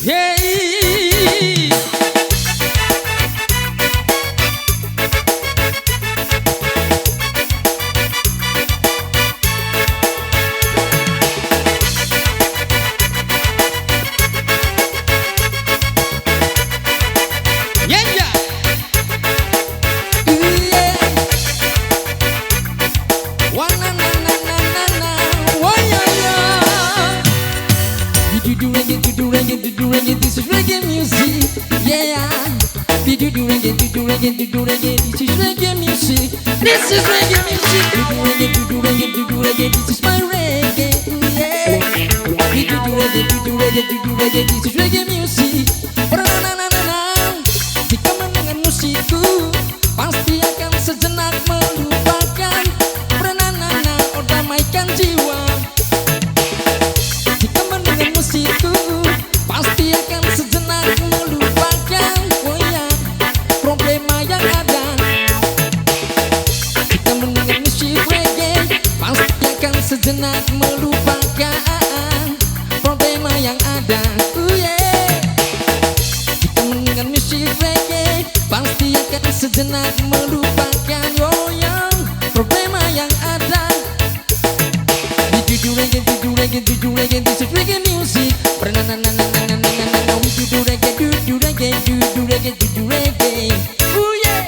Hey. This is reggae music, yeah. Do reggae, this is reggae music. This is reggae music. Do reggae, this is my reggae, yeah. Do reggae, this is reggae music. Jika mendengar musikku, pasti akan sejenak melupakan. Damaikan jiwa. Jika mendengar musikku, pasti akan sejenak melupakan, oh ya, problema yang ada. Jika mendengar musik reggae, pasti akan sejenak melupakan problema yang ada, oh yeah. Jika mendengar musik reggae, pasti akan sejenak melupakan, oh ya, problema yang ada. Do reggae, this is reggae music. We do reggae, ooh yeah.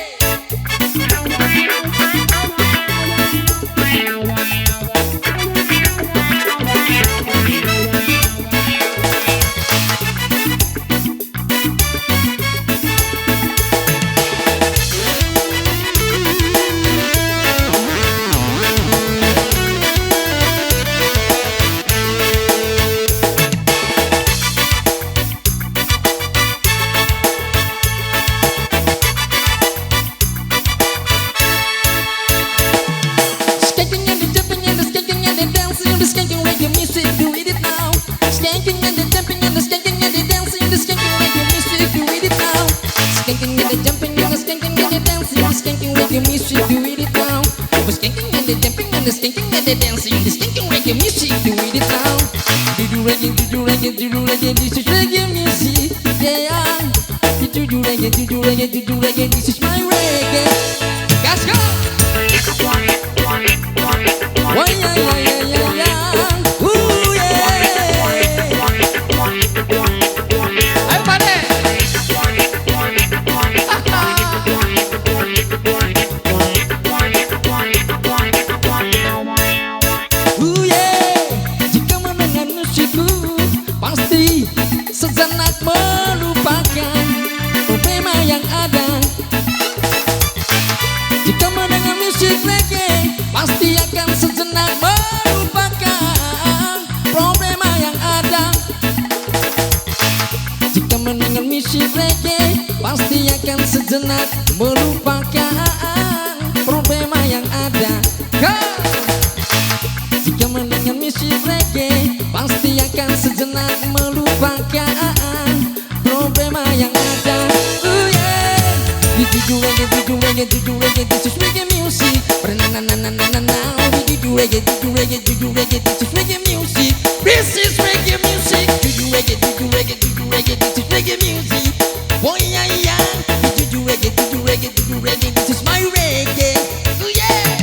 Dancing, the stinking reggae music, do it now. Do reggae, this is reggae music, yeah. Do reggae, this is my reggae. Let's go. Oh yeah. Ooh yeah. Everybody. Sejenak melupakan problema yang ada. Jika mendengar musik reggae, pasti akan sejenak melupakan problema yang ada. Jika mendengar musik reggae, pasti akan sejenak melupakan problema yang ada. Jika mendengar musik reggae, pasti akan sejenak melupakan problema yang ada. Oh yeah. Do reggae, this is reggae music. Do reggae, this is reggae music. This is reggae music. Do reggae, this is reggae music. Oh yeah, yeah. Do reggae, this is my reggae. Oh yeah.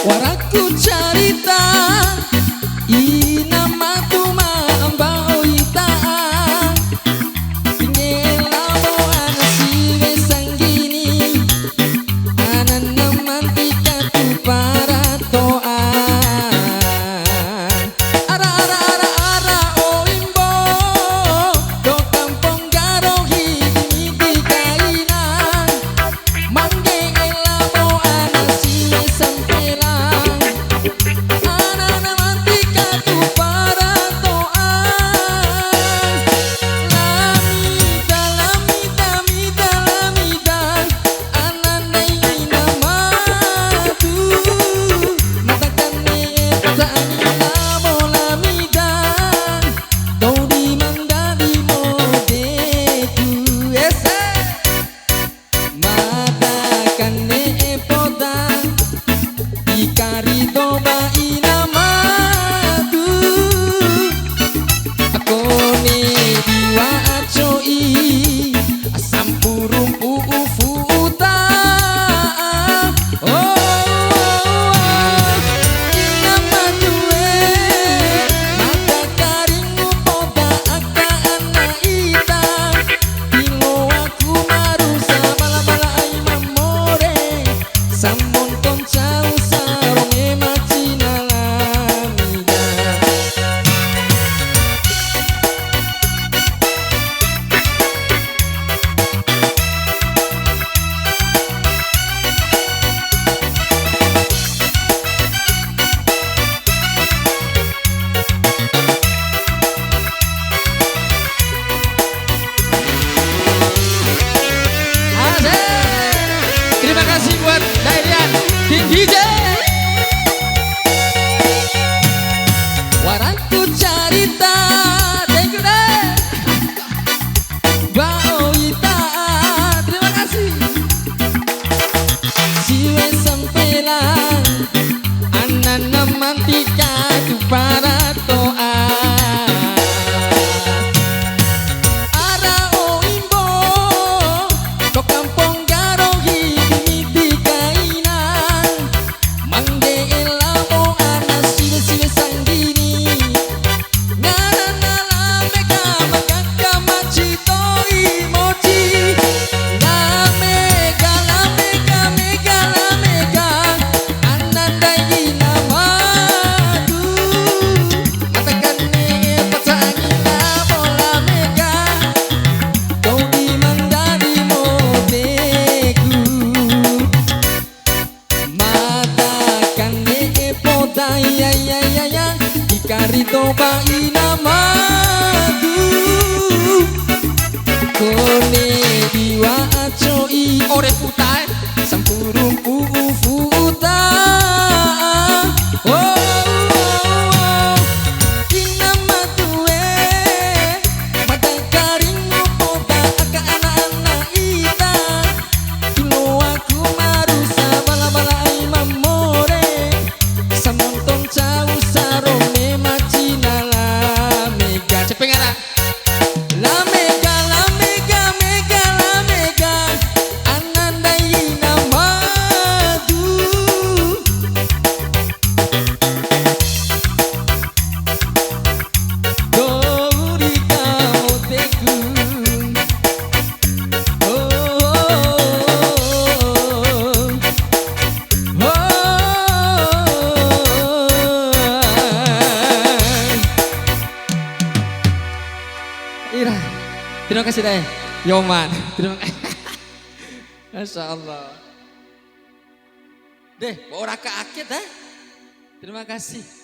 Waraku carita inama tuma ambao ita tinggal lawan kasih buat Dairian King DJ. Waranku carita thank you deh. Mbak Oita terima kasih. Siwe sempelang anana mantika tu para toa. Ara o imbo ko kampong garo himiti kainan mangge elamo ana siwe sanggini ngana mega magaka machito imochi la mega ananda ina madu matakan ni patangina bola mega kau di mandari moteku matakan ni podai ya ikarito ba ina madu kone diwa acoi ore putai sampurung futa oh ina matue matangkaring poda aka anak-anak ita tulo aku marusa bala-bala ai mamore samonton cau sarone macina la mega cepengana la mega ananda ina madu dori kau teku Ira, terima kasih deh, Yoman. Terima kasih. Masya Allah. Deh, orang ke akhir deh. Terima kasih.